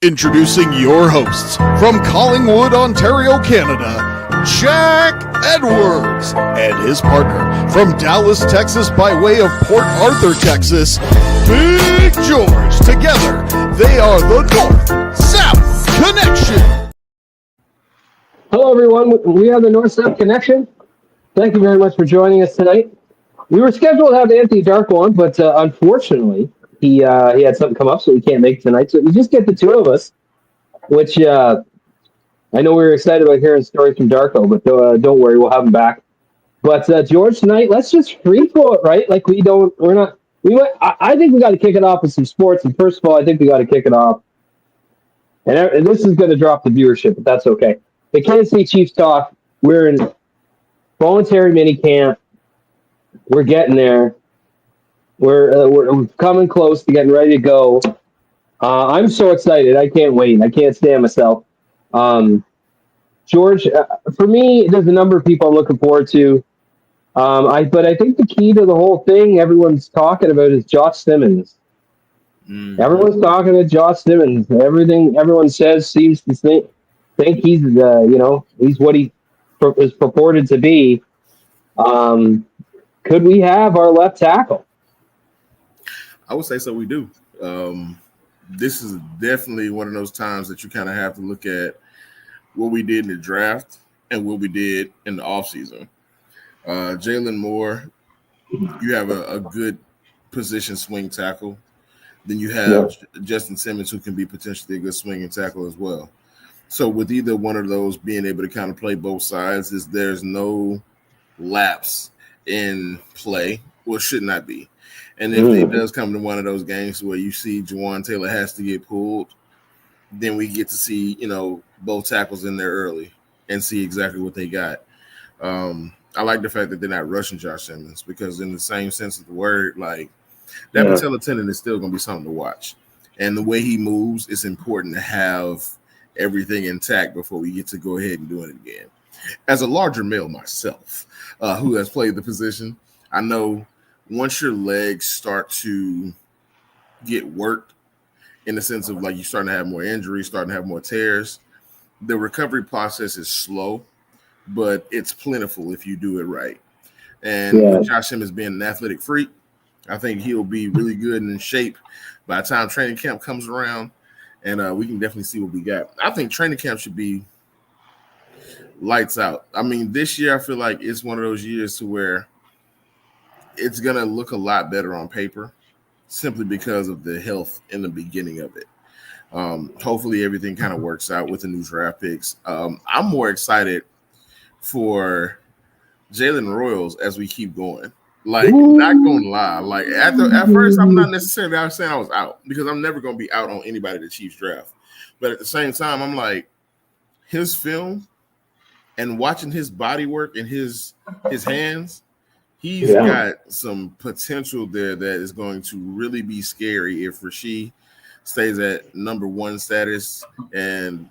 Introducing your hosts from Collingwood, Ontario, Canada, Jack Edwards, and his partner from Dallas, Texas, by way of Port Arthur, Texas, Big George. Together, they are the North-South Connection. Hello, everyone. We are the North-South Connection. Thank you very much for joining us tonight. We were scheduled to have Anthony Darko on, but unfortunately, he had something come up, so we can't make it tonight. So we just get the two of us, which I know we were excited about hearing stories from Darko, but don't worry, we'll have him back. But George, tonight, let's just free flow it, right? Like I think we got to kick it off with some sports. And first of all, I think we got to kick it off. And this is going to drop the viewership, but that's okay. The Kansas City Chiefs talk. We're in voluntary minicamp. We're getting there. We're coming close to getting ready to go. I'm so excited. I can't wait. I can't stand myself. George, for me, there's a number of people I'm looking forward to. But I think the key to the whole thing everyone's talking about is Josh Simmons. Everyone's talking about Josh Simmons. Everything everyone says seems to think he's he's what he is purported to be. Could we have our left tackle? I would say so. We do. This is definitely one of those times that you kind of have to look at what we did in the draft and what we did in the offseason. Jalen Moore, you have a good position swing tackle. Then you have Justin Simmons, who can be potentially a good swinging tackle as well. So with either one of those being able to kind of play both sides, there's no lapse in play, well, should not be. And if it does come to one of those games where you see Juwan Taylor has to get pulled, then we get to see, both tackles in there early and see exactly what they got. I like the fact that they're not rushing Josh Simmons because in the same sense of the word, like that patella tendon is still going to be something to watch. And the way he moves, it's important to have everything intact before we get to go ahead and do it again. As a larger male myself, who has played the position, I know once your legs start to get worked in the sense of like you're starting to have more injuries, starting to have more tears, the recovery process is slow, but it's plentiful if you do it right. And with Josh Simmons being an athletic freak, I think he'll be really good and in shape by the time training camp comes around, and we can definitely see what we got. I think training camp should be lights out. I mean, this year I feel like it's one of those years to where it's going to look a lot better on paper simply because of the health in the beginning of it. Hopefully everything kind of works out with the new draft picks. I'm more excited for Jalen Royals as we keep going. Like, not going to lie. Like, at first, I'm not necessarily saying I was out because I'm never going to be out on anybody the Chiefs draft. But at the same time, I'm like, his film and watching his body work and his hands, he's got some potential there that is going to really be scary if Rasheed stays at number one status and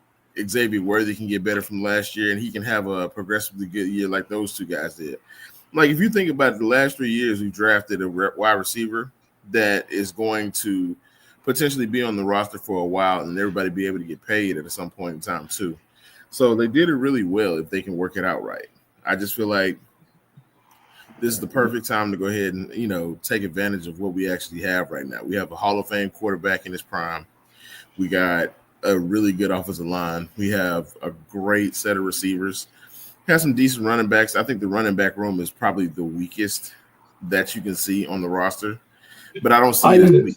Xavier Worthy can get better from last year and he can have a progressively good year like those two guys did. Like, if you think about it, the last 3 years, we drafted a wide receiver that is going to potentially be on the roster for a while and everybody be able to get paid at some point in time too. So they did it really well if they can work it out right. I just feel like this is the perfect time to go ahead and, take advantage of what we actually have right now. We have a Hall of Fame quarterback in his prime. We got a really good offensive line. We have a great set of receivers. We have some decent running backs. I think the running back room is probably the weakest that you can see on the roster, but I don't see it as weak.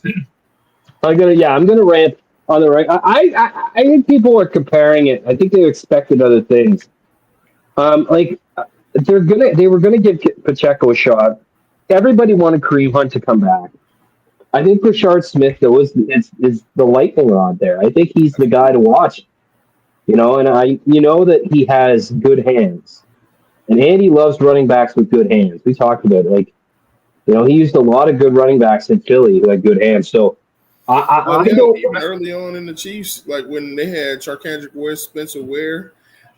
I'm gonna rant on the right. I think people are comparing it. I think they expected other things. They were gonna give Pacheco a shot. Everybody wanted Kareem Hunt to come back. I think Rashard Smith though is the lightning rod there. I think he's the guy to watch. And that he has good hands. And Andy loves running backs with good hands. We talked about it. He used a lot of good running backs in Philly who had good hands. So I don't even early on in the Chiefs, like when they had Charkandrick West, Spencer Ware,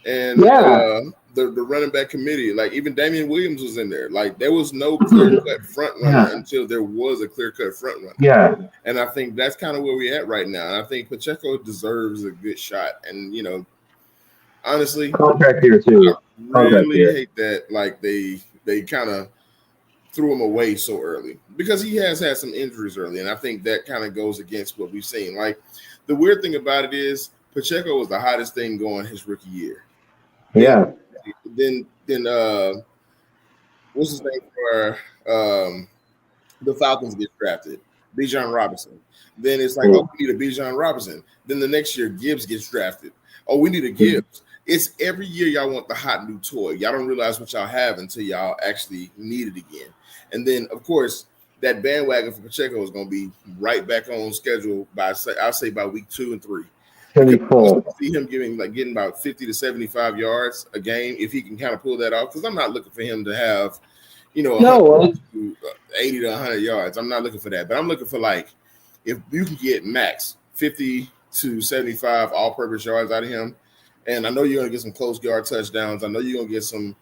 and the running back committee, like even Damian Williams was in there. Like there was no clear cut front runner until there was a clear cut front runner. Yeah. And I think that's kind of where we're at right now. And I think Pacheco deserves a good shot. And honestly, contract here too. I really hate that like they kind of threw him away so early because he has had some injuries early, and I think that kind of goes against what we've seen. Like the weird thing about it is Pacheco was the hottest thing going his rookie year. Yeah. Then what's his name for the Falcons get drafted? Bijan Robinson. Then it's like, oh, we need a Bijan Robinson. Then the next year Gibbs gets drafted. Oh, we need a Gibbs. It's every year y'all want the hot new toy. Y'all don't realize what y'all have until y'all actually need it again. And then, of course, that bandwagon for Pacheco is going to be right back on schedule I'll say by week 2 and 3. See him getting about 50 to 75 yards a game if he can kind of pull that off. Because I'm not looking for him to have, 80 to 100 yards. I'm not looking for that. But I'm looking for like if you can get max 50 to 75 all-purpose yards out of him. And I know you're going to get some close yard touchdowns. I know you're going to get some,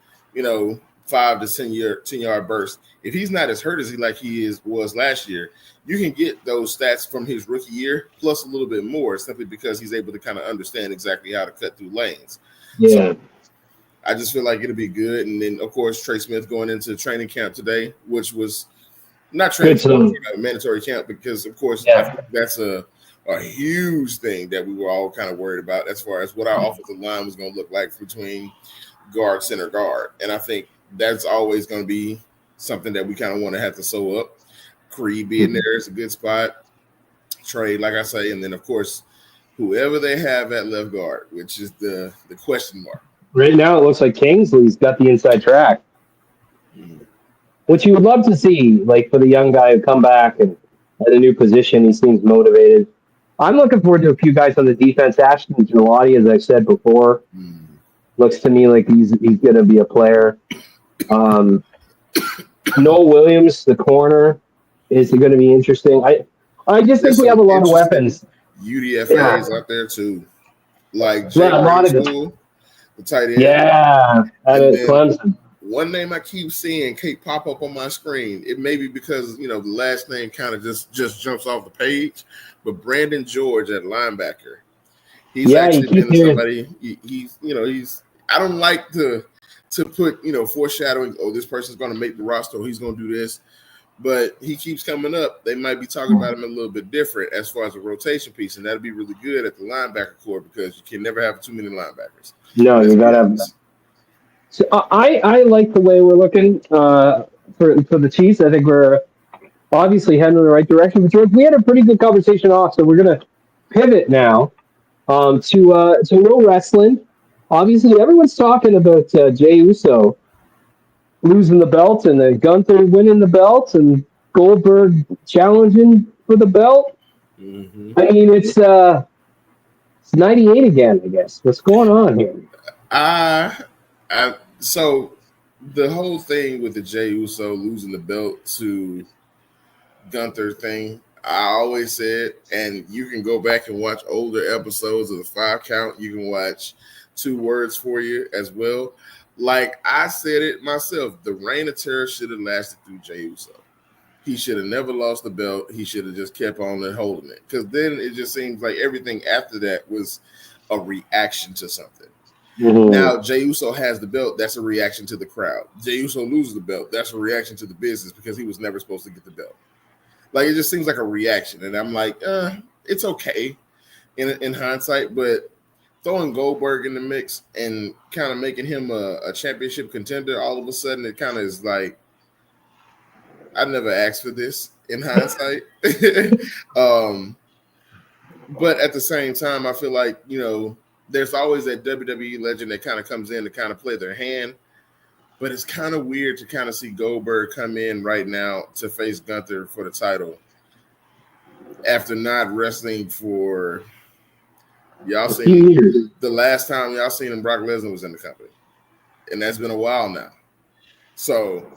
5 to 10 yard bursts. If he's not as hurt as he was last year, you can get those stats from his rookie year plus a little bit more simply because he's able to kind of understand exactly how to cut through lanes. Yeah. So I just feel like it'll be good. And then, of course, Trey Smith going into training camp today, which was not training camp, mandatory camp because, of course, I think that's a huge thing that we were all kind of worried about as far as what our offensive line was going to look like between guard, center, guard. And I think that's always going to be something that we kind of want to have to sew up. Creed being there is a good spot. Trey, like I say, and then, of course, whoever they have at left guard, which is the question mark. Right now, it looks like Kingsley's got the inside track, which you would love to see, like for the young guy who come back and at a new position. He seems motivated. I'm looking forward to a few guys on the defense. Ashton Gelati, as I said before, looks to me like he's going to be a player. Noel Williams, the corner, is going to be interesting. I just think we have a lot of weapons. UDFAs out there too, like Jay School, the tight end. Yeah, out of Clemson. One name I keep seeing pop up on my screen. It may be because the last name kind of just jumps off the page, but Brandon George at linebacker. He's actually been somebody. He's. I don't like to put foreshadowing. Oh, this person's going to make the roster. Or he's going to do this, but he keeps coming up. They might be talking about him a little bit different as far as a rotation piece, and that'd be really good at the linebacker core because you can never have too many linebackers. No, you got to have. So I like the way we're looking for the Chiefs. I think we're obviously heading in the right direction. But George, we had a pretty good conversation off, so we're going to pivot now to no wrestling. Obviously, everyone's talking about Jey Uso losing the belt and then Gunther winning the belt and Goldberg challenging for the belt. Mm-hmm. I mean, it's 98 again, I guess. What's going on here? So the whole thing with the Jey Uso losing the belt to Gunther thing, I always said, and you can go back and watch older episodes of the 5 Count. You can watch 2 Words for You as well. Like I said it myself, the reign of terror should have lasted through Jey Uso. He should have never lost the belt. He should have just kept on and holding it. Because then it just seems like everything after that was a reaction to something. Mm-hmm. Now, Jey Uso has the belt. That's a reaction to the crowd. Jey Uso loses the belt. That's a reaction to the business because he was never supposed to get the belt. Like, it just seems like a reaction. And I'm like, it's okay in hindsight. But throwing Goldberg in the mix and kind of making him a championship contender, all of a sudden it kind of is like, I never asked for this in hindsight. But at the same time, I feel like, there's always that WWE legend that kind of comes in to kind of play their hand. But it's kind of weird to kind of see Goldberg come in right now to face Gunther for the title after not wrestling for y'all seen the last time y'all seen him, Brock Lesnar was in the company. And that's been a while now. So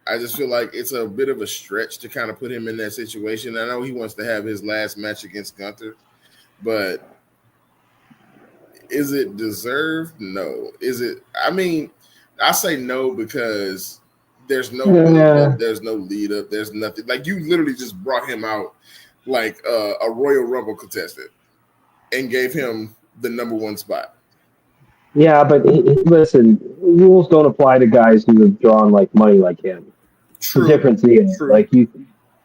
I just feel like it's a bit of a stretch to kind of put him in that situation. I know he wants to have his last match against Gunther, but Is it deserved? No. Is it? I mean, I say no because there's no build up, there's no lead up, there's nothing. Like you literally just brought him out like a Royal Rumble contestant and gave him the number one spot. Yeah, but listen, rules don't apply to guys who have drawn like money like him. True. The difference is True. like you.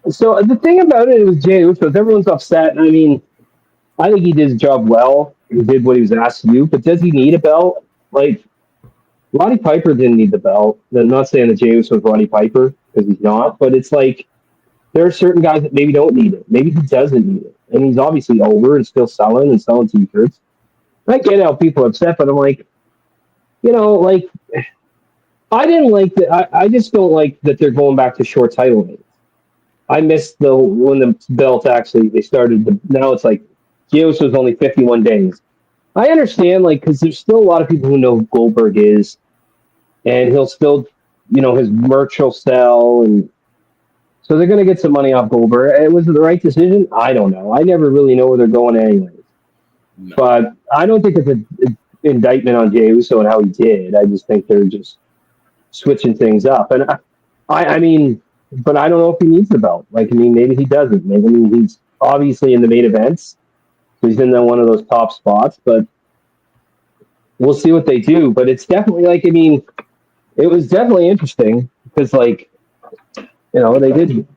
So the thing about it was Jey Uso. Everyone's upset. I mean, I think he did his job well. He did what he was asked to do. But does he need a belt? Like Roddy Piper didn't need the belt. I'm not saying that Jey Uso is Roddy Piper because he's not. But it's like there are certain guys that maybe don't need it. Maybe he doesn't need it, and he's obviously over and still selling t-shirts. I get how people are upset, but I'm like, like I didn't like that. I just don't like that they're going back to short title reigns. I missed when the belt actually they started. Now it's like Jey Uso was only 51 days. I understand, like, because there's still a lot of people who know who Goldberg is, and he'll still, his merch will sell, and so they're going to get some money off Goldberg. Was it the right decision? I don't know. I never really know where they're going anyways. No. But I don't think it's an indictment on Jey Uso and how he did. I just think they're just switching things up. And I mean, but I don't know if he needs the belt. Like, I mean, maybe he doesn't. Maybe he's obviously in the main events. So he's in one of those top spots, but we'll see what they do. But it's definitely like, I mean, it was definitely interesting because, like, they did.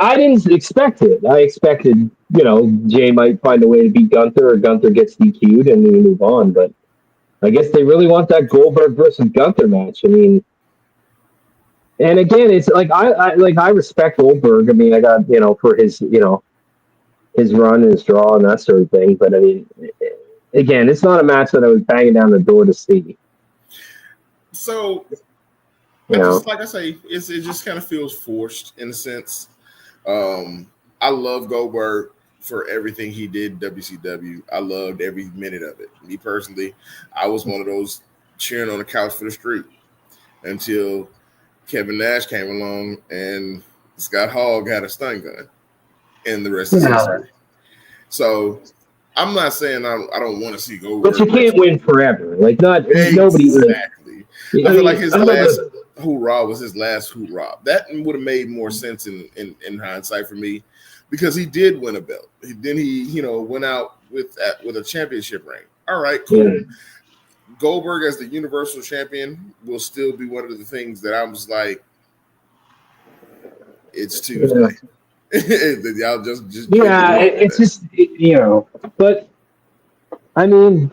I didn't expect it. I expected, Jay might find a way to beat Gunther or Gunther gets DQ'd and we move on. But I guess they really want that Goldberg versus Gunther match. I mean, and again, it's like I respect Goldberg. I mean, I got for his his run, his draw, and that sort of thing. But I mean, again, it's not a match that I was banging down the door to see. So, just like I say, it just kind of feels forced in a sense. I love Goldberg for everything he did WCW. I loved every minute of it. Me personally, I was one of those cheering on the couch for the street until Kevin Nash came along and Scott Hall got a stun gun, and the rest is history. So I'm not saying I don't want to see Goldberg, but you can't win forever. Like nobody. Exactly. I feel like his last hoorah was his last hoorah. That would have made more sense in hindsight for me because he did win a belt. Then he went out with a championship ring. All right, cool. Yeah. Goldberg as the Universal Champion will still be one of the things that I was like, it's Tuesday. Y'all just it's just but I mean,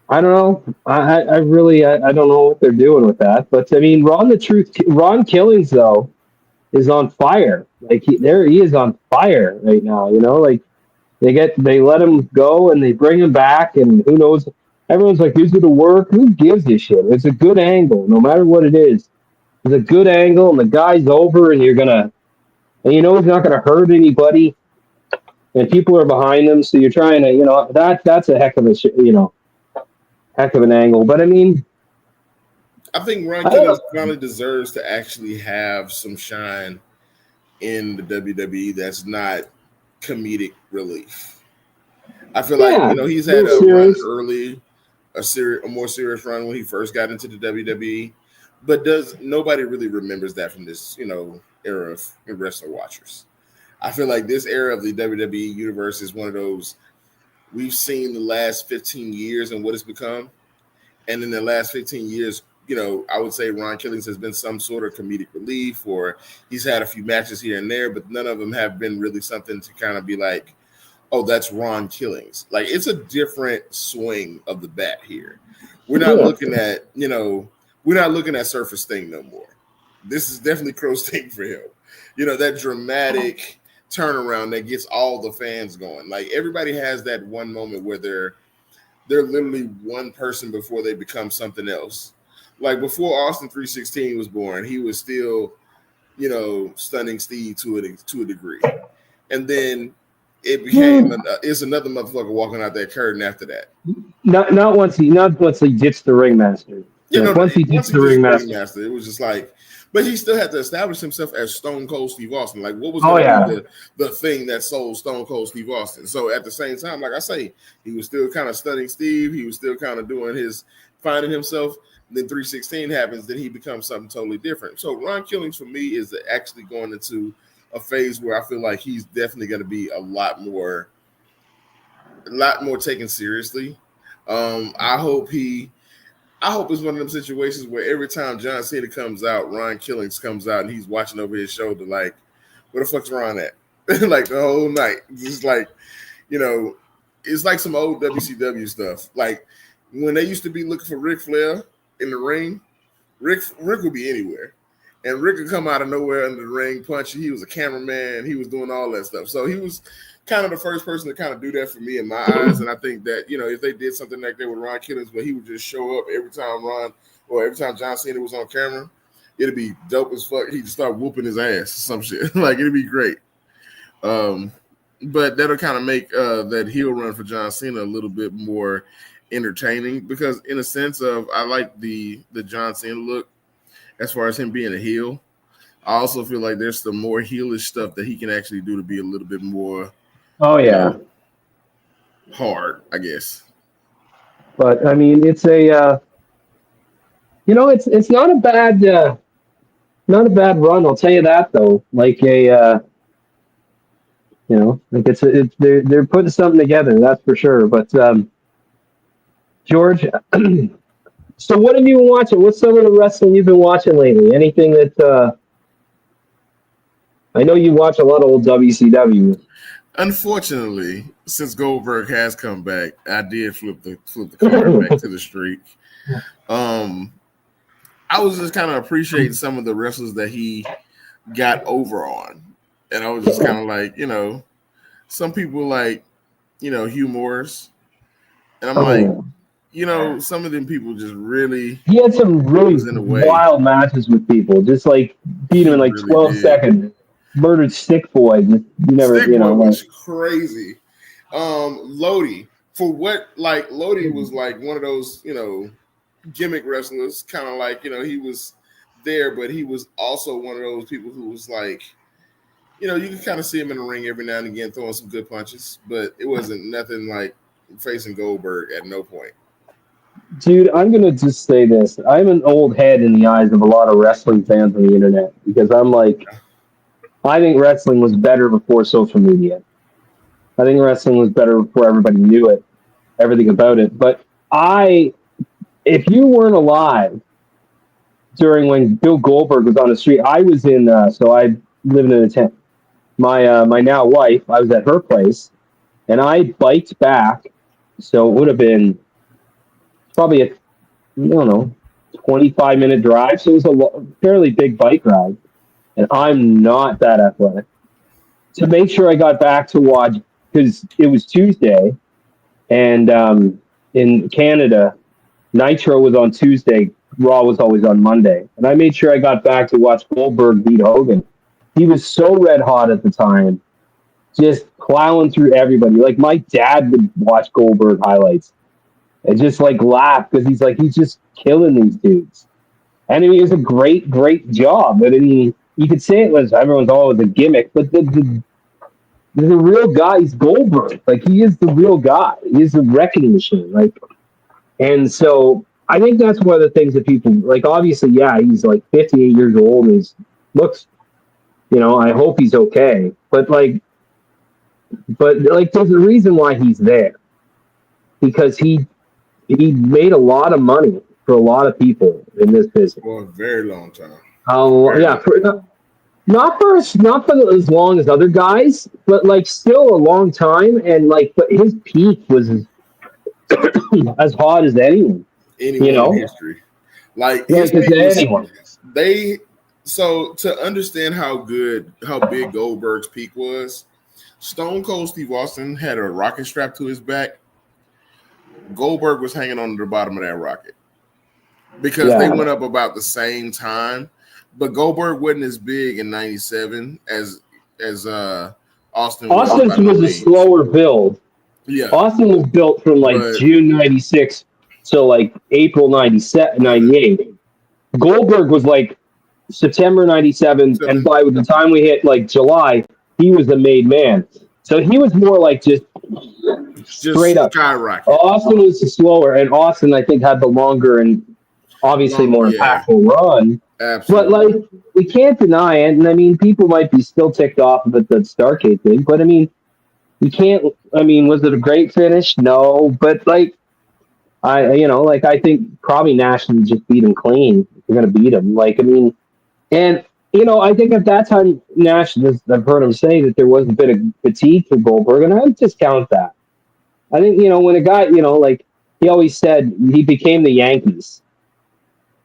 I don't know. I really don't know what they're doing with that. But I mean, Ron Killings though is on fire. Like he is on fire right now. Like they let him go and they bring him back, and who knows? Everyone's like, is it a work? Who gives a shit? It's a good angle, no matter what it is. It's a good angle, and the guy's over, and he's not gonna hurt anybody, and people are behind him. So you're trying to, that's a heck of an angle. But I mean, I think Ron Killings finally deserves to actually have some shine in the WWE. That's not comedic relief. I feel like he's had a run early. A more serious run when he first got into the WWE, but nobody really remembers that from this era of wrestler watchers. I feel like this era of the WWE universe is one of those we've seen the last 15 years and what it's become, and in the last 15 years, I would say Ron Killings has been some sort of comedic relief, or he's had a few matches here and there, but none of them have been really something to kind of be like, oh, that's Ron Killings. Like, it's a different swing of the bat here. We're not looking at, we're not looking at Surface Thing no more. This is definitely Crow's Thing for him. That dramatic turnaround that gets all the fans going. Like, everybody has that one moment where they're literally one person before they become something else. Like, before Austin 316 was born, he was still, stunning Steve to a degree. And then it became it's another motherfucker walking out that curtain after that. Not once he ditched the ringmaster. Once he ditched the ringmaster, it was just like. But he still had to establish himself as Stone Cold Steve Austin. Like, what was the thing that sold Stone Cold Steve Austin? So at the same time, like I say, he was still kind of studying Steve. He was still kind of doing his finding himself. Then 316 happens, then he becomes something totally different. So Ron Killings for me is actually going into a phase where I feel like he's definitely going to be a lot more taken seriously. I hope it's one of them situations where every time John Cena comes out, Ron Killings comes out and he's watching over his shoulder like, where the fuck's Ron at? Like the whole night. Just like, it's like some old WCW stuff. Like when they used to be looking for Ric Flair in the ring, Rick would be anywhere. And Rick would come out of nowhere under the ring, punching. He was a cameraman. He was doing all that stuff. So he was kind of the first person to kind of do that for me in my eyes. And I think that, if they did something like that with Ron Killings, where he would just show up every time John Cena was on camera, it'd be dope as fuck. He'd start whooping his ass or some shit. Like, it'd be great. But that'll kind of make that heel run for John Cena a little bit more entertaining, because in a sense of, I like the John Cena look as far as him being a heel. I also feel like there's some more heelish stuff that he can actually do to be a little bit more hard, I guess. But I mean, it's a it's not a bad run, I'll tell you that though. Like they're putting something together, that's for sure. But George, so what have you been watching? What's some of the wrestling you've been watching lately? Anything that I know you watch a lot of old WCW. Unfortunately, since Goldberg has come back, I did flip the card back to the streak. I was just kind of appreciating some of the wrestlers that he got over on. And I was just kind of like, some people like, Hugh Morris. And I'm like, some of them people just really... He had some really wild matches with people. Just like beat him in like 12 seconds. Murdered Stick Boy. Stick Boy was crazy. Lodi. For what, like, Lodi was like one of those, gimmick wrestlers, kind of like, he was there, but he was also one of those people who was like, you can kind of see him in the ring every now and again throwing some good punches, but it wasn't nothing like facing Goldberg at no point. Dude, I'm going to just say this. I'm an old head in the eyes of a lot of wrestling fans on the internet, because I'm like, I think wrestling was better before social media. I think wrestling was better before everybody knew it, everything about it. But if you weren't alive during when Bill Goldberg was on the street, I was in, so I lived in a tent. My now wife, I was at her place, and I biked back. So it would have been probably a 25-minute drive. So it was a fairly big bike ride. And I'm not that athletic. To make sure I got back to watch, because it was Tuesday, and in Canada, Nitro was on Tuesday, Raw was always on Monday. And I made sure I got back to watch Goldberg beat Hogan. He was so red hot at the time, just plowing through everybody. Like, my dad would watch Goldberg highlights and just like laugh, because he's just killing these dudes. And it was a great, great job. But I mean, you could say everyone's always a gimmick, but the real guy is Goldberg. Like, he is the real guy. He is the wrecking machine. Like, and so I think that's one of the things that people like. Obviously, yeah, he's like 58 years old and he looks, I hope he's okay. But there's a reason why he's there, because he made a lot of money for a lot of people in this business for a very long time. Not for as long as other guys, but like still a long time. And like, but his peak was as hot as anyone in history. Like, anyone. So to understand how big Goldberg's peak was, Stone Cold Steve Austin had a rocket strapped to his back. Goldberg was hanging on the bottom of that rocket, because they went up about the same time. But Goldberg wasn't as big in '97 as Austin was. Austin was a slower build. Yeah, Austin was built from June '96 to like April '97, '98. Goldberg was like September 97, and by the time we hit like July, he was the made man. So he was more like just straight up. Skyrocket. Austin was slower, and Austin, I think, had the longer and obviously more impactful run. Absolutely. But like, we can't deny it, and I mean, people might be still ticked off of it, the Starcade thing, but I mean, you can't. I mean, was it a great finish? No, but like, I think probably Nash should just beat him clean. If you're gonna beat him, like, I mean, and I think at that time Nash, I've heard him say that there was a bit of fatigue for Goldberg, and I would discount that. I think when a guy, like he always said, he became the Yankees,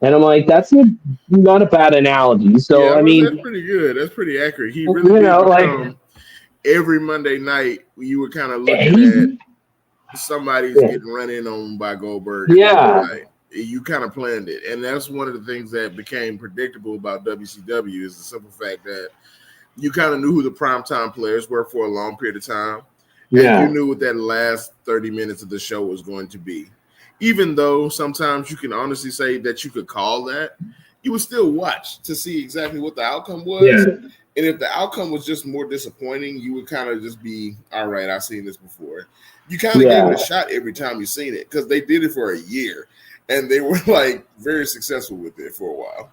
and I'm like, that's not a bad analogy. So yeah, I mean, that's pretty good. That's pretty accurate. He really did become every Monday night. You were kind of looking at somebody's getting run in on by Goldberg. Yeah. You kind of planned it. And that's one of the things that became predictable about WCW is the simple fact that you kind of knew who the primetime players were for a long period of time. Yeah. And you knew what that last 30 minutes of the show was going to be. Even though sometimes you can honestly say that you could call that, you would still watch to see exactly what the outcome was. Yeah. And if the outcome was just more disappointing, you would kind of just be, all right, I've seen this before. You kind of gave it a shot every time you've seen it because they did it for a year. And they were like very successful with it for a while.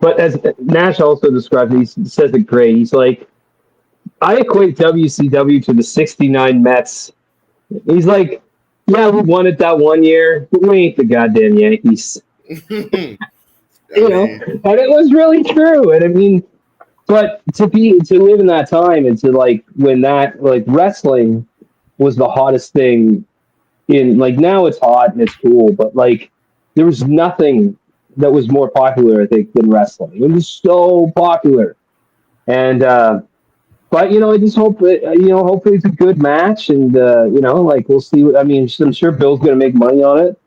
But as Nash also described, he says it great. He's like, I equate WCW to the '69 Mets. He's like, yeah, we won it that one year, but we ain't the goddamn Yankees. And it was really true. And I mean, but to live in that time and to like when that like wrestling was the hottest thing. Now it's hot and it's cool, but like there was nothing that was more popular, I think, than wrestling. It was so popular, and but I just hope that hopefully it's a good match, and we'll see. I'm sure Bill's going to make money on it.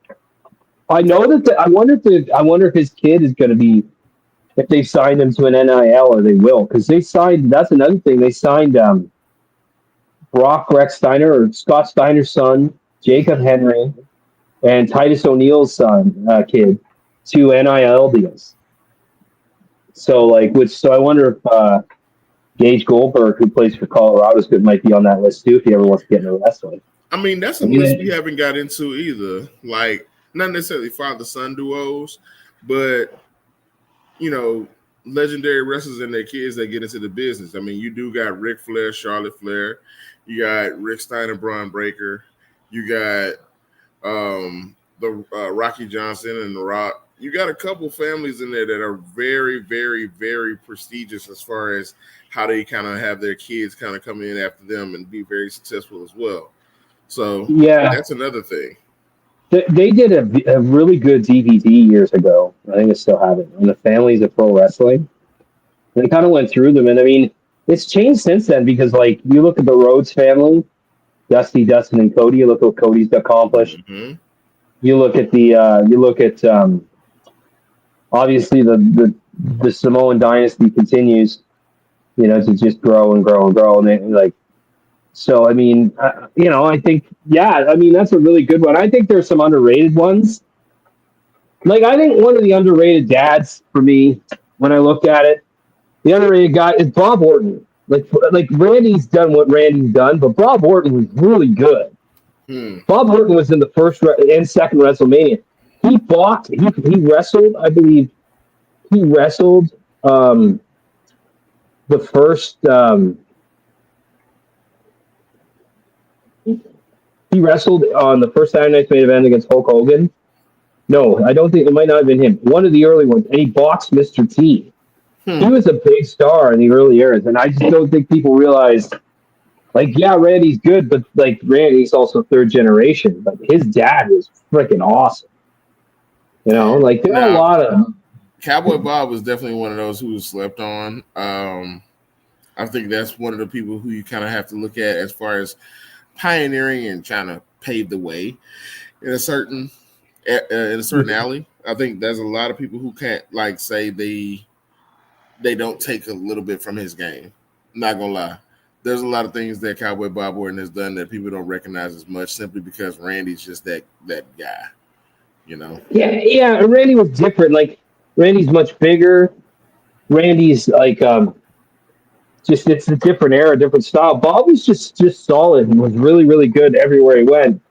I know that. I wonder if his kid is going to be, if they signed him to an NIL or they will, because they signed. That's another thing. They signed Brock Rex Steiner or Scott Steiner's son, Jacob Henry, and Titus O'Neil's son, kid, to NIL deals. So I wonder if Gage Goldberg, who plays for Colorado, might be on that list too if he ever wants to get into wrestling. I mean, that's a list we haven't got into either. Like, not necessarily father-son duos, but legendary wrestlers and their kids that get into the business. I mean, you do got Ric Flair, Charlotte Flair. You got Rick Steiner, Braun Breaker. You got the Rocky Johnson and The Rock. You got a couple families in there that are very, very, very prestigious as far as how they kind of have their kids kind of come in after them and be very successful as well. So that's another thing. They did a really good DVD years ago. I think I still have it on the families of pro wrestling. They kind of went through them, and I mean, it's changed since then because you look at the Rhodes family, Dusty, Dustin, and Cody. You look at what Cody's accomplished. Mm-hmm. You look at obviously the Samoan dynasty continues, to just grow and grow and grow, and so I mean, I think that's a really good one. I think there's some underrated ones. I think one of the underrated dads for me when I looked at it, the underrated guy is Bob Orton. Like Randy's done what Randy's done, but Bob Orton was really good. Bob Orton was in the first and second WrestleMania. He fought. He wrestled. I believe he wrestled the first. He wrestled on the first Saturday Night's main event against Hulk Hogan. No, I don't think it might not have been him. One of the early ones, and he boxed Mr. T. He was a big star in the early years, and I just don't think people realize. Randy's good, but Randy's also third generation. But his dad was freaking awesome. There are a lot of Cowboy Bob was definitely one of those who was slept on. I think that's one of the people who you kind of have to look at as far as pioneering and trying to pave the way in a certain alley. I think there's a lot of people who can't say they don't take a little bit from his game. I'm not gonna lie. There's a lot of things that Cowboy Bob Orton has done that people don't recognize as much simply because Randy's just that guy, Yeah, Randy was different. Randy's much bigger. Randy's like just it's a different era, different style. Bob was just solid and was really really good everywhere he went.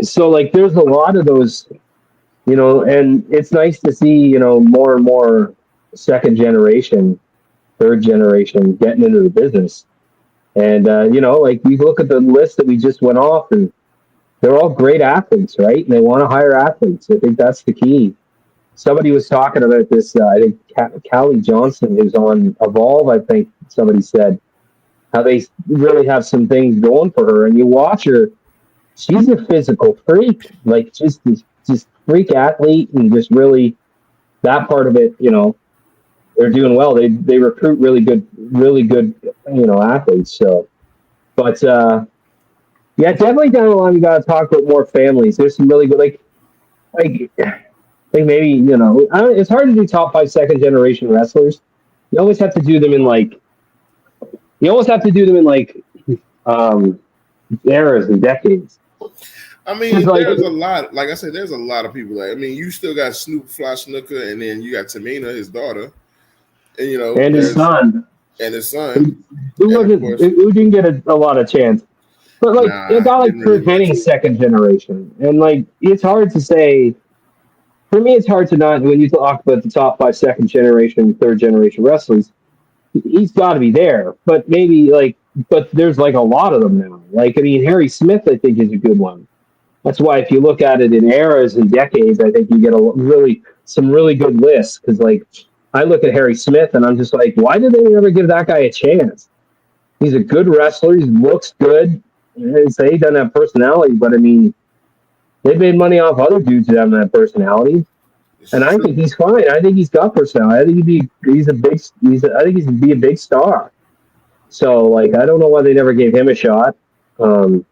So like there's a lot of those, and it's nice to see more and more second generation, third generation getting into the business. And like you look at the list that we just went off, and they're all great athletes, right? And they want to hire athletes. I think that's the key. Somebody was talking about this. I think Callie Johnson, who's on Evolve, I think somebody said how they really have some things going for her. And you watch her; she's a physical freak, like just freak athlete, and just really that part of it. They're doing well. They recruit really good athletes. So, but yeah, definitely down the line we got to talk about more families. There's some really good like. I think maybe it's hard to do top 5 second generation wrestlers. You always have to do them in eras and decades. I mean, there's a lot. Like I said, there's a lot of people. You still got Snoop Fly Snooker, and then you got Tamina, his daughter, and and his son, who didn't get a lot of chance. But a guy like Kurt Henning's second generation, and it's hard to say. For me, it's hard to not when you talk about the top 5 second generation, third generation wrestlers. He's got to be there, but maybe but there's a lot of them now. Harry Smith, I think, is a good one. That's why if you look at it in eras and decades, I think you get some really good lists. Because I look at Harry Smith and I'm just like, why did they never give that guy a chance? He's a good wrestler. He looks good. He doesn't have personality, but they made money off other dudes that have that personality, and I think he's fine. I think he's got personality. I think he'd be a big star. So I don't know why they never gave him a shot. But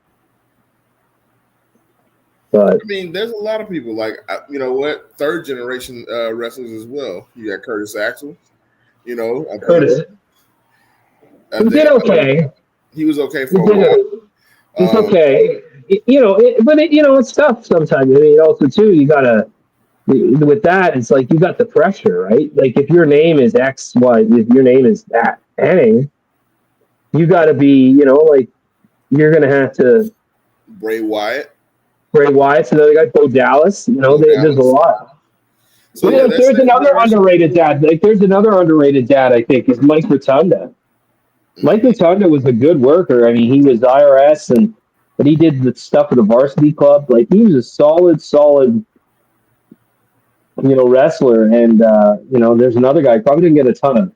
there's a lot of people third generation wrestlers as well. You got Curtis Axel. Curtis. He did okay. He was okay for a while. He's okay. It's tough sometimes. Also too, you gotta with that. It's you got the pressure, right? If your name is X, Y, if your name is that Henning, you got to be, you're gonna have to. Bray Wyatt's another guy. Bo Dallas. There's a lot. So there's another underrated dad. There's another underrated dad. I think is Mike Rotunda. Mike Rotunda was a good worker. He was IRS but he did the stuff with the varsity club. He was a solid, wrestler. And, there's another guy, probably didn't get a ton of,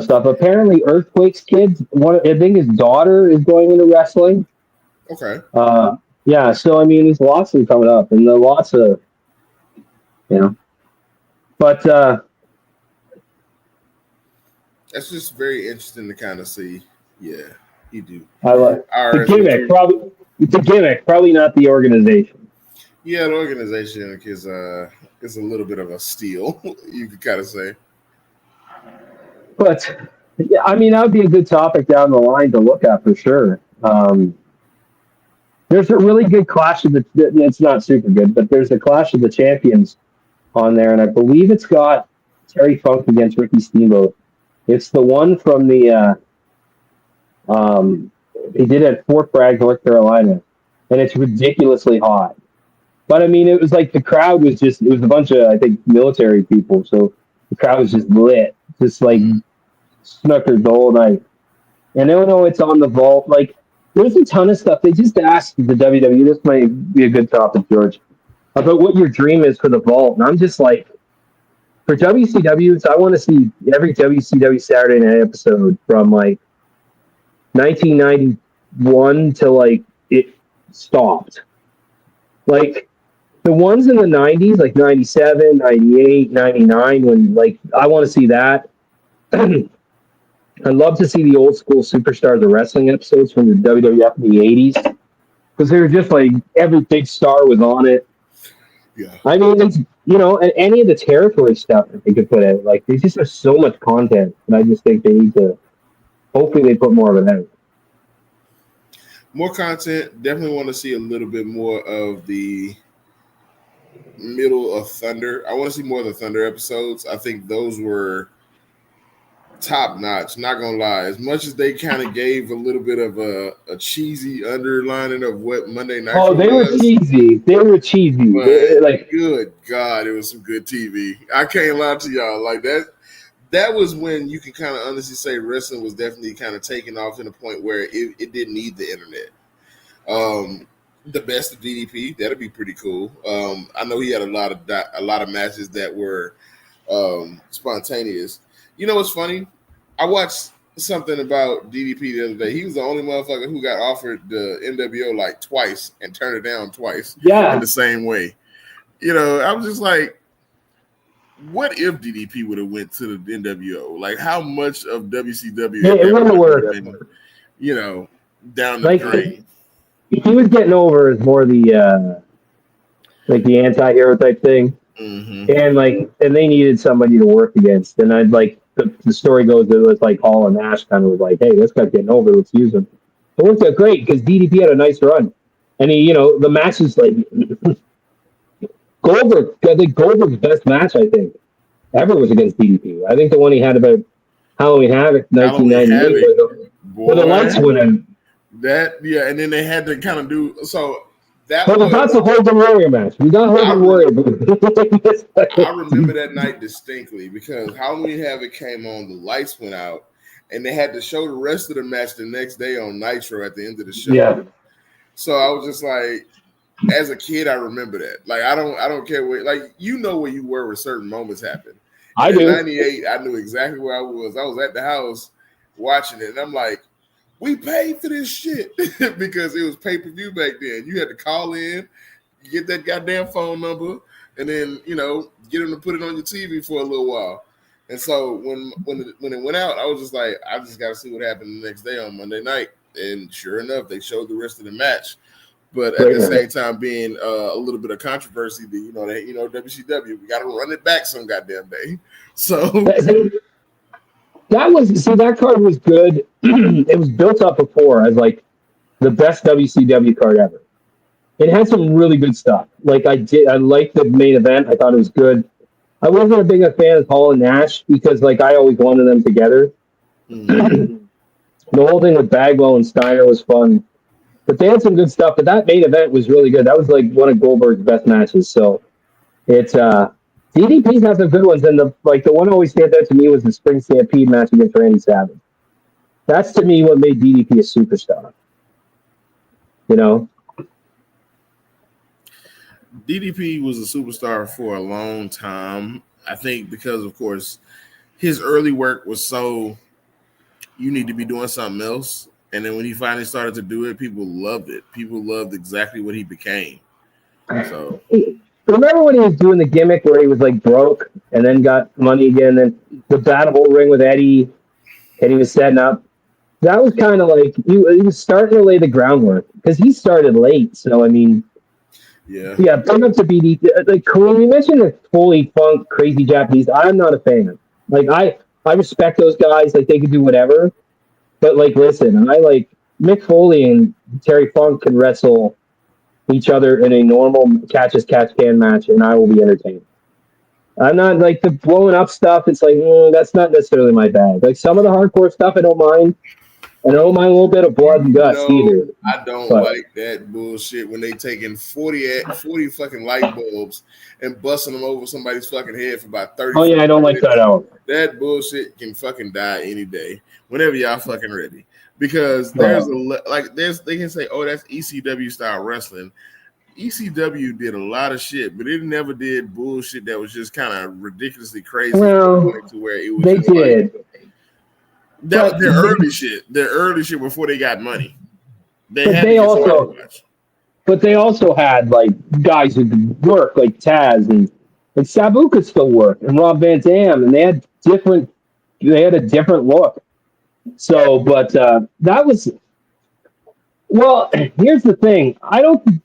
stuff. Apparently, Earthquake's kids, I think his daughter is going into wrestling. Okay. Yeah, so, there's lots of them coming up. And lots of, But, that's just very interesting to kind of see. Yeah. You do. I like the gimmick. Probably not the organization. Yeah, the organization is a little bit of a steal, you could kind of say. But that would be a good topic down the line to look at for sure. There's a really good Clash of it's not super good, but there's a Clash of the Champions on there, and I believe it's got Terry Funk against Ricky Steamboat. It's the one from the. He did it at Fort Bragg, North Carolina, and it's ridiculously hot. But it was the crowd was it was a bunch of, I think, military people, so the crowd was just lit, just snookered the whole night. And I don't know, it's on the vault. There's a ton of stuff. They just asked the WWE, this might be a good topic, George, about what your dream is for the vault. And I'm just for WCW, I want to see every WCW Saturday Night episode from 1991 till it stopped. The ones in the 90s, 97, 98, 99, when I want to see that. I'd love to see the old school Superstars of Wrestling episodes from the WWF in the 80s, because they were just every big star was on it. Yeah. It's, and any of the territory stuff that they could put out, they just have so much content, and I just think they need to. Hopefully, they put more of it out. More content. Definitely want to see a little bit more of the middle of Thunder. I want to see more of the Thunder episodes. I think those were top notch. Not gonna lie, as much as they kind of gave a little bit of a cheesy underlining of what Monday Night Oh, Show they were was, cheesy. They were cheesy. but Like, good God, it was some good TV. I can't lie to y'all. Like that. That was when you can kind of honestly say wrestling was definitely kind of taking off to the point where it didn't need the internet. The best of DDP, that'd be pretty cool. I know he had a lot of matches that were spontaneous. You know what's funny? I watched something about DDP the other day. He was the only motherfucker who got offered the NWO like twice and turned it down twice. Yeah. In the same way. You know, I was just like, what if DDP would have went to the NWO? Like, how much of WCW it wouldn't work. You know, down the drain. He was getting over as more the like the anti-hero type thing, and they needed somebody to work against. And I'd like the story goes, it was like Hall and Nash kind of was like, hey, this guy's getting over, let's use him. It worked out great because DDP had a nice run, and he, the matches like Goldberg. I think Goldberg's best match ever was against DDP. I think the one he had about Halloween Havoc 1998 where the lights went in. And then they had to kind of do so. That's a Hogan Warrior match. We got Hogan Warrior. I remember that night distinctly because Halloween Havoc came on, the lights went out, and they had to show the rest of the match the next day on Nitro at the end of the show. Yeah. So I was just like, as a kid, I remember that. Like, I don't care where, like, where you were when certain moments happened. I do. In 98, I knew exactly where I was. I was at the house watching it, and I'm like, we paid for this shit because it was pay-per-view back then. You had to call in, get that goddamn phone number, and then, get them to put it on your TV for a little while. And so when it went out, I was just like, I just got to see what happened the next day on Monday night. And sure enough, they showed the rest of the match. But at the same time, being a little bit of controversy, WCW, we got to run it back some goddamn day. So that card was good. It was built up before as like the best WCW card ever. It had some really good stuff. Like I liked the main event. I thought it was good. I wasn't a big fan of Hall and Nash because like I always wanted them together. The whole thing with Bagwell and Steiner was fun. But they had some good stuff. But that main event was really good. That was like one of Goldberg's best matches. So it's DDP's had some good ones. And the one that always stands out to me was the Spring Stampede match against Randy Savage. That's to me what made DDP a superstar. DDP was a superstar for a long time. I think because, of course, his early work was so you need to be doing something else. And then when he finally started to do it, people loved it. People loved exactly what he became. So remember when he was doing the gimmick where he was like broke and then got money again, and the battle ring with Eddie, and he was setting up. That was kind of like he was starting to lay the groundwork because he started late. So I mean, yeah. Bring up to BD. Like when you mentioned the fully funk, crazy Japanese, I'm not a fan. Like I respect those guys. Like they can do whatever. But like, listen, I like Mick Foley and Terry Funk can wrestle each other in a normal catch can match, and I will be entertained. I'm not like the blowing up stuff. It's like that's not necessarily my bag. Like some of the hardcore stuff, I don't mind. And I don't mind a little bit of blood and guts either. I don't like that bullshit when they taking 40 fucking light bulbs and busting them over somebody's fucking head for about 30. Oh yeah, I don't like that out. That bullshit can fucking die any day. Whenever y'all fucking ready, because they can say, "Oh, that's ECW style wrestling." ECW did a lot of shit, but it never did bullshit that was just kind of ridiculously crazy. Well, to where it was they did. That their early shit before they got money. They also had like guys who could work, like Taz and Sabu could still work, and Rob Van Dam, and they had a different look. So, but that was here's the thing. I don't.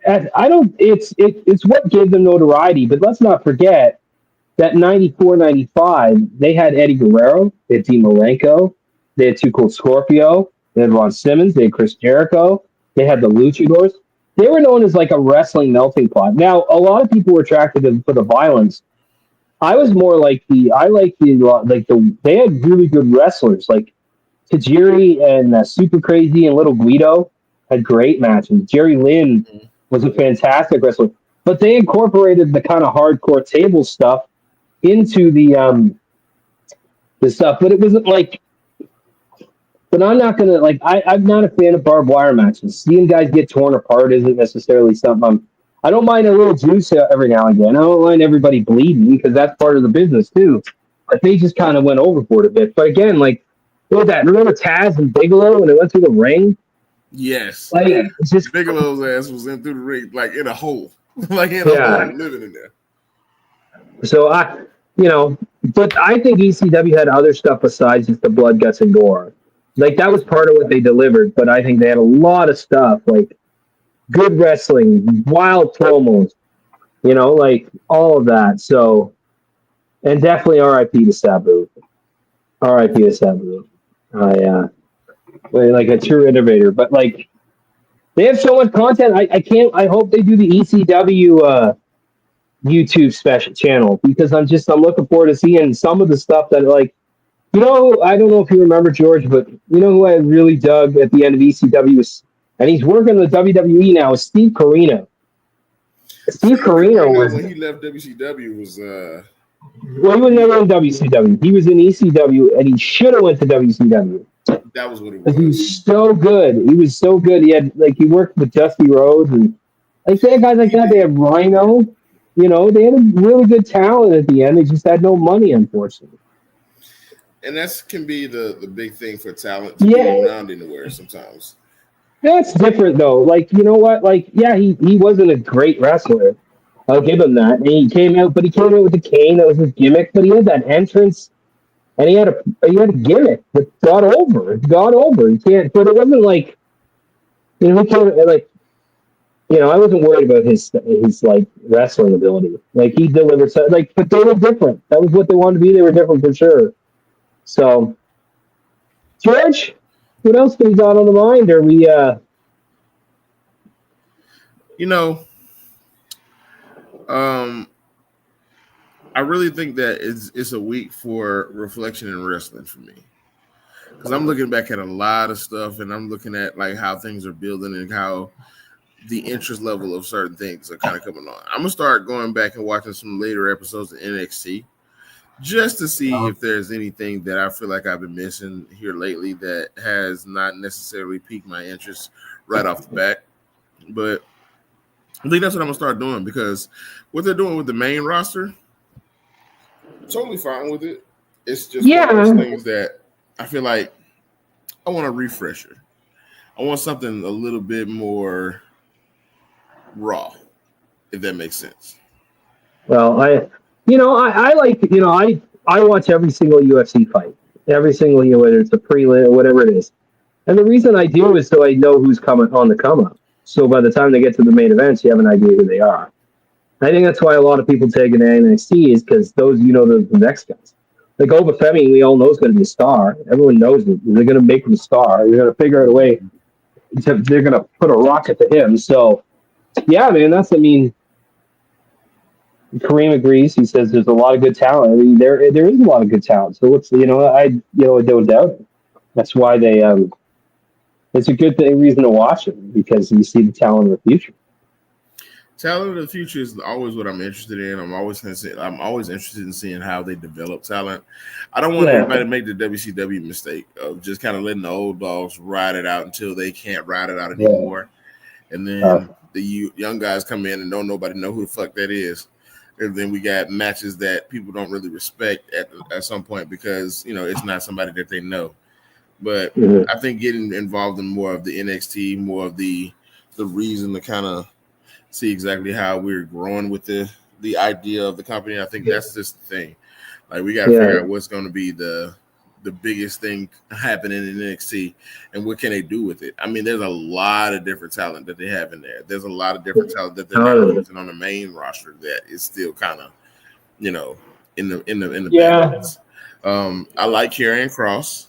It's what gave them notoriety, but let's not forget that 94, 95, they had Eddie Guerrero, they had Dean Malenko, they had Too Cold Scorpio, they had Ron Simmons, they had Chris Jericho, they had the Luchadors. they were known as like a wrestling melting pot. Now, a lot of people were attracted to for the violence. I was more like they had really good wrestlers like Tajiri and Super Crazy and Little Guido had great matches. Jerry Lynn was a fantastic wrestler, but they incorporated the kind of hardcore table stuff into the stuff. But it wasn't like. But I'm not gonna like. I'm not a fan of barbed wire matches. Seeing guys get torn apart isn't necessarily something I don't mind a little juice every now and again. I don't mind everybody bleeding because that's part of the business too. But they just kind of went overboard a bit. But again, like, look at that. Remember Taz and Bigelow when they went through the ring? Yes. Like, it's just Bigelow's ass was in through the ring, like in a hole. Like in a hole, living in there. So but I think ECW had other stuff besides just the blood, guts, and gore. Like, that was part of what they delivered. But I think they had a lot of stuff, like good wrestling, wild promos, like all of that. So, and definitely RIP to Sabu. RIP to Sabu. Like a true innovator. But like, they have so much content. I hope they do the ECW YouTube special channel because I'm looking forward to seeing some of the stuff that like, I don't know if you remember George, but who I really dug at the end of ECW was, and he's working in the WWE now, is Steve Corino. Steve Corino was, when he left WCW was well, he was never in WCW. He was in ECW, and he should have went to WCW. That was what it was. He was so good. He was so good. He worked with Dusty Rhodes and like they had guys like that. They had Rhino. They had a really good talent at the end. They just had no money, unfortunately. And that can be the big thing for talent to be around anywhere sometimes. That's different though. Like, you know what? Like, yeah, he wasn't a great wrestler. I'll give him that. And he came out with the cane. That was his gimmick. But he had that entrance, and he had a gimmick that got over. It got over. He can't. But it wasn't like, he can't like. I wasn't worried about his like wrestling ability. Like he delivered, but they were different. That was what they wanted to be. They were different for sure. So, George, what else is on the mind? Are we? I really think that it's a week for reflection in wrestling for me, because I'm looking back at a lot of stuff, and I'm looking at like how things are building and how the interest level of certain things are kind of coming on. I'm gonna start going back and watching some later episodes of NXT just to see if there's anything that I feel like I've been missing here lately that has not necessarily piqued my interest right off the bat. But I think that's what I'm gonna start doing, because what they're doing with the main roster, totally fine with it. It's just one of those things that I feel like I want a refresher. I want something a little bit more raw, if that makes sense. Well, I like, I watch every single UFC fight, every single, whether it's a prelim or whatever it is. And the reason I do is so I know who's coming on the come up. So by the time they get to the main events, you have an idea who they are. I think that's why a lot of people take an NXT is because those, the next guys. Like Obafemi, we all know is going to be a star. Everyone knows it. They're going to make him a star. They're going to figure out a way. They're going to put a rocket to him. So, yeah, man, Kareem agrees. He says there's a lot of good talent. I mean, there is a lot of good talent. So let's, I don't doubt it. That's why they, it's a good reason to watch it, because you see the talent of the future. Talent of the future is always what I'm interested in. I'm always interested in seeing how they develop talent. I don't want anybody to make the WCW mistake of just kind of letting the old dogs ride it out until they can't ride it out anymore. And then the young guys come in and don't nobody know who the fuck that is. And then we got matches that people don't really respect at some point because, it's not somebody that they know. But I think getting involved in more of the NXT, more of the reason to kind of see exactly how we're growing with the idea of the company. I think that's just the thing. Like, we got to figure out what's going to be the biggest thing happening in NXT and what can they do with it. I mean, there's a lot of different talent that they have in there. There's a lot of different talent that they're not using on the main roster that is still kind of, in the balance. I like Karrion Kross.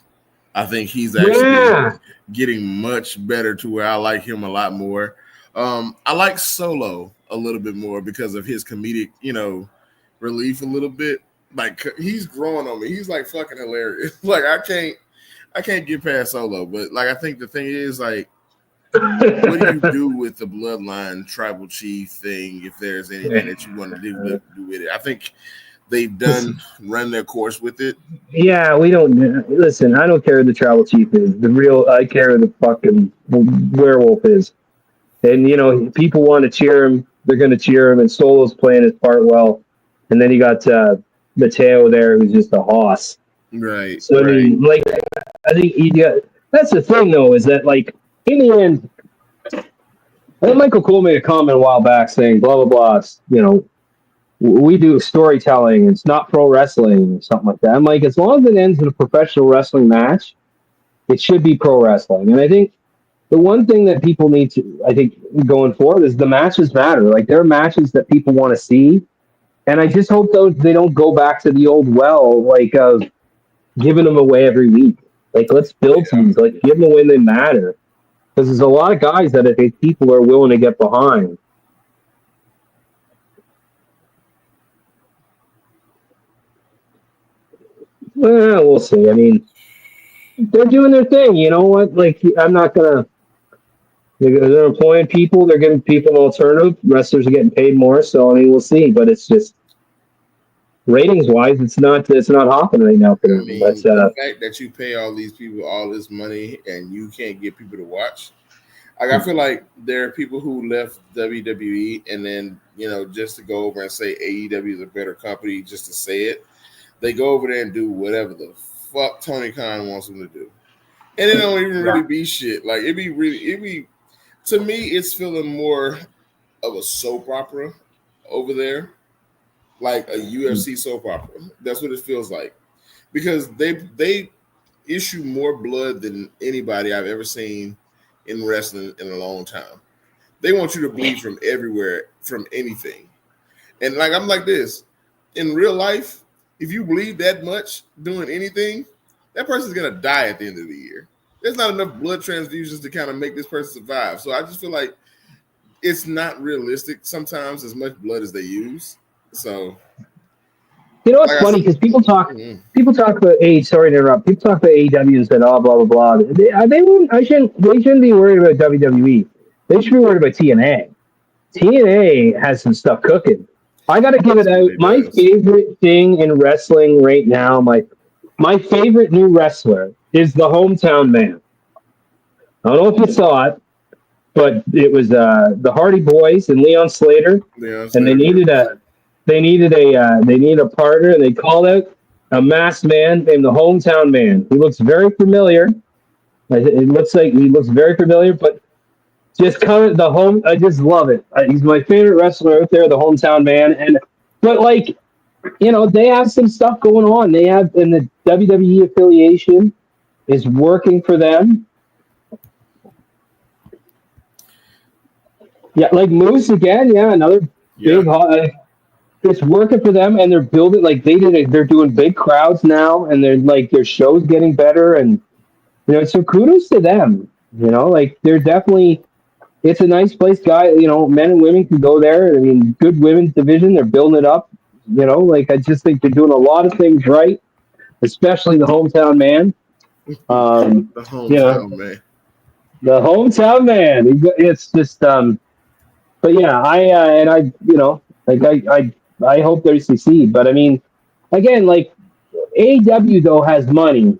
I think he's actually getting much better to where I like him a lot more. I like Solo a little bit more because of his comedic, relief a little bit. Like he's growing on me. He's like fucking hilarious. Like I can't get past Solo, but like I think the thing is like, what do you do with the bloodline tribal chief thing if there's anything that you want to do with it? I think they've run their course with it. Yeah, we don't listen. I don't care who the tribal chief is. I care who the fucking werewolf is. And people want to cheer him. They're going to cheer him. And Solo's playing his part well. And then you got Mateo there, who's just a hoss. Right. So I mean, like, I think that's the thing, though, is that like in the end, I think Michael Cole made a comment a while back saying, "Blah blah blah." We do storytelling. It's not pro wrestling or something like that. I'm like, as long as it ends in a professional wrestling match, it should be pro wrestling. And I think the one thing that people need to, I think, going forward is the matches matter. Like, there are matches that people want to see. And I just hope they don't go back to the old well, like, of giving them away every week. Like, let's build things. Like, give them when they matter. Because there's a lot of guys that I think people are willing to get behind. Well, we'll see. I mean, they're doing their thing. You know what? Like, I'm not going to. They're employing people. They're giving people an alternative. Wrestlers are getting paid more. So, I mean, we'll see. But it's just, ratings-wise, it's not hopping right now for them. I mean, but, the fact that you pay all these people all this money and you can't get people to watch. Like, I feel like there are people who left WWE and then, just to go over and say AEW is a better company, just to say it. They go over there and do whatever the fuck Tony Khan wants them to do. And it don't even really be shit. Like, to me, it's feeling more of a soap opera over there. Like a UFC soap opera. That's what it feels like. Because they issue more blood than anybody I've ever seen in wrestling in a long time. They want you to bleed from everywhere, from anything. And like I'm like this. In real life, if you bleed that much doing anything, that person's gonna die at the end of the year. There's not enough blood transfusions to kind of make this person survive. So I just feel like it's not realistic sometimes as much blood as they use. So what's funny, because people talk about sorry to interrupt. People talk about AEW and said, "Oh, blah blah blah." They shouldn't be worried about WWE. They should be worried about TNA. TNA has some stuff cooking. I got to give it out. My favorite thing in wrestling right now, my favorite new wrestler is the Hometown Man. I don't know if you saw it, but it was the Hardy Boys and Leon Slater, and they needed a partner, and they called out a masked man named the Hometown Man. He looks very familiar. It looks like he looks very familiar, but just coming the home. I just love it. He's my favorite wrestler out there, the Hometown Man. But like, they have some stuff going on. They have, and the WWE affiliation is working for them. Yeah, like Moose again. Yeah, another big. It's working for them, and they're building like they're doing big crowds now, and they're like their show's getting better, and so kudos to them. Like they're definitely. It's a nice place, guy. Men and women can go there. I mean, good women's division. They're building it up. Like I just think they're doing a lot of things right, especially the Hometown Man. The Hometown Man. The Hometown Man. It's just, but yeah, I hope they succeed. But I mean, again, like AEW though has money.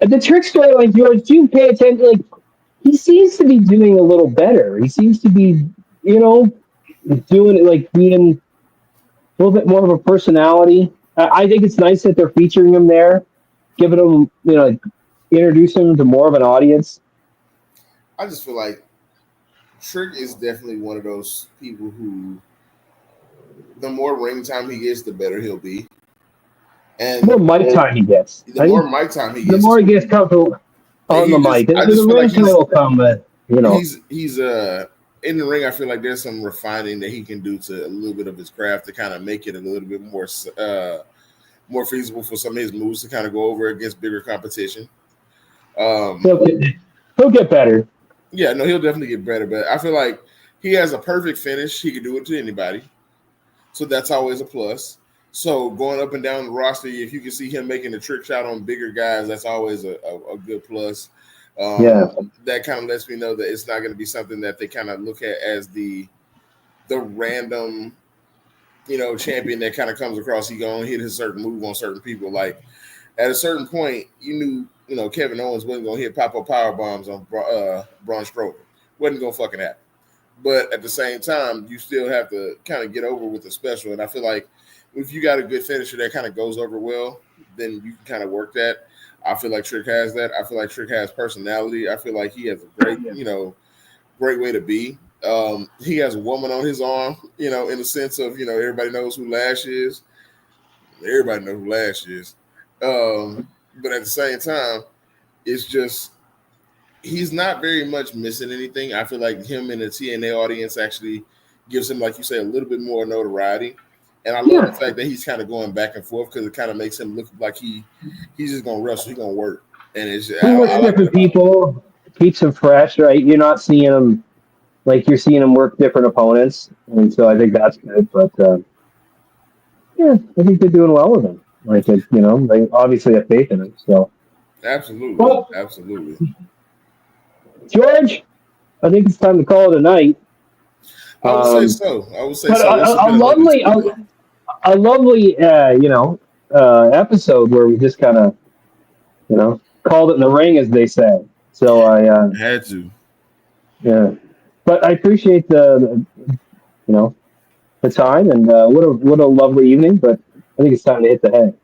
The trickster, like George, do you pay attention? Like he seems to be doing a little better. He seems to be, doing it like being a little bit more of a personality. I think it's nice that they're featuring him there, giving him, introducing him to more of an audience. I just feel like Trick is definitely one of those people who, the more ring time he gets, the better he'll be. And the more mic time he gets. The more mic time he gets. The more he gets comfortable on the mic. The ring time will come, but, He's in the ring, I feel like there's some refining that he can do to a little bit of his craft to kind of make it a little bit more feasible for some of his moves to kind of go over against bigger competition. He'll get better. Yeah, no, he'll definitely get better. But I feel like he has a perfect finish. He can do it to anybody. So that's always a plus. So going up and down the roster, if you can see him making a trick shot on bigger guys, that's always a good plus. That kind of lets me know that it's not going to be something that they kind of look at as the random, champion that kind of comes across. He going to hit his certain move on certain people. Like at a certain point, you knew, Kevin Owens wasn't going to hit pop-up power bombs on Braun Strowman. Wasn't going to fucking happen. But at the same time, you still have to kind of get over with the special. And I feel like if you got a good finisher that kind of goes over well, then you can kind of work that. I feel like Trick has that. I feel like Trick has personality. I feel like he has a great, great way to be. He has a woman on his arm, in the sense of, everybody knows who Lash is. Everybody knows who Lash is. But at the same time, it's just, he's not very much missing anything. I feel like him and the TNA audience actually gives him, like you say, a little bit more notoriety. And I love the fact that he's kind of going back and forth because it kind of makes him look like he's just going to wrestle. He's going to work. And it's just, he works different people, keeps him fresh, right? You're not seeing him like you're seeing him work different opponents. And so I think that's good. But, I think they're doing well with him. Like, they obviously have faith in him. So Absolutely. Absolutely. George, I think it's time to call it a night. I would say so. A lovely, episode where we just kind of, called it in the ring, as they say. So I had to. Yeah, but I appreciate the time, and what a lovely evening. But I think it's time to hit the hay.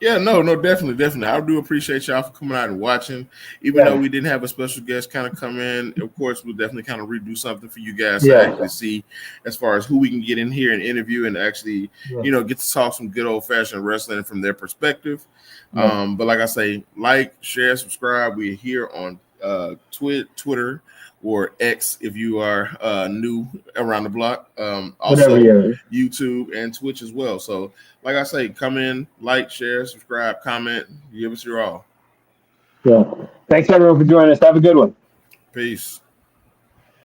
Yeah, no, definitely. I do appreciate y'all for coming out and watching. Even though we didn't have a special guest kind of come in, of course, we'll definitely kind of redo something for you guys to actually see as far as who we can get in here and interview and actually, get to talk some good old-fashioned wrestling from their perspective. But like I say, like, share, subscribe. We're here on Twitter or X if you are new around the block. Also YouTube and Twitch as well. So like I say, come in, like, share, subscribe, comment, give us your all. Yeah. Thanks everyone for joining us. Have a good one. Peace.